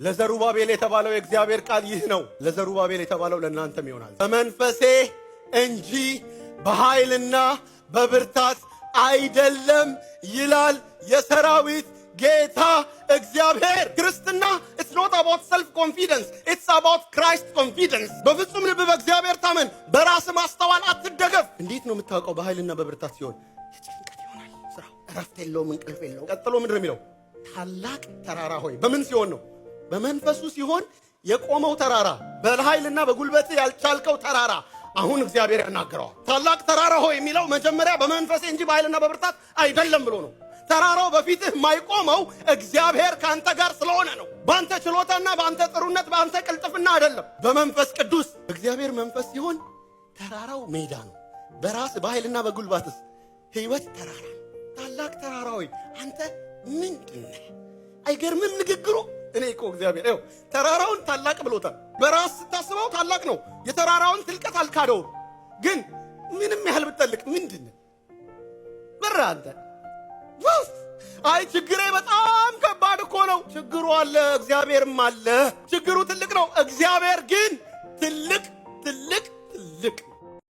ለዘሩባቤል የተባለው የእግዚአብሔር ቃል ይህ ነው። ለዘሩባቤል የተባለው ለእናንተም ይሆናል። በመንፈሴ እንጂ በኃይልና በብርታት አይደለም ይላል የሰራዊት ጌታ እግዚአብሔር። ክርስትና it's not about self confidence, it's about Christ confidence። በፍጹም ልብ በእግዚአብሔር ታመን፣ በራስ ማስተዋል አትደገፍ። እንዴት ነው የምታውቀው? በኃይልና በብርታት ሲሆን የጭንቀት ይሆናል ስራው፣ እረፍት የለውም፣ እንቅልፍ የለውም። ቀጥሎ ምንድን ነው የሚለው? ታላቅ ተራራ ሆይ። በምን ሲሆን ነው? በመንፈሱ ሲሆን የቆመው ተራራ፣ በኃይልና በጉልበት ያልቻልከው ተራራ አሁን እግዚአብሔር ያናገረዋል። ታላቅ ተራራ ሆይ የሚለው መጀመሪያ በመንፈሴ እንጂ በኃይልና በብርታት አይደለም ብሎ ነው። ተራራው በፊትህ የማይቆመው እግዚአብሔር ካንተ ጋር ስለሆነ ነው። ባንተ ችሎታና ባንተ ጥሩነት ባንተ ቅልጥፍና አይደለም፣ በመንፈስ ቅዱስ። እግዚአብሔር መንፈስ ሲሆን ተራራው ሜዳ ነው። በራስ በኃይልና በጉልበትስ ህይወት ተራራ። ታላቅ ተራራ ሆይ አንተ ምንድነህ? አይገርምም ንግግሩ? እኔ እኮ እግዚአብሔር ይኸው ተራራውን ታላቅ ብሎታል። በራስ ስታስበው ታላቅ ነው። የተራራውን ትልቀት አልካደውም። ግን ምንም ያህል ብትጠልቅ ምንድነህ? በራ አንተ አይ ችግሬ በጣም ከባድ እኮ ነው። ችግሩ አለ፣ እግዚአብሔርም አለ። ችግሩ ትልቅ ነው፣ እግዚአብሔር ግን ትልቅ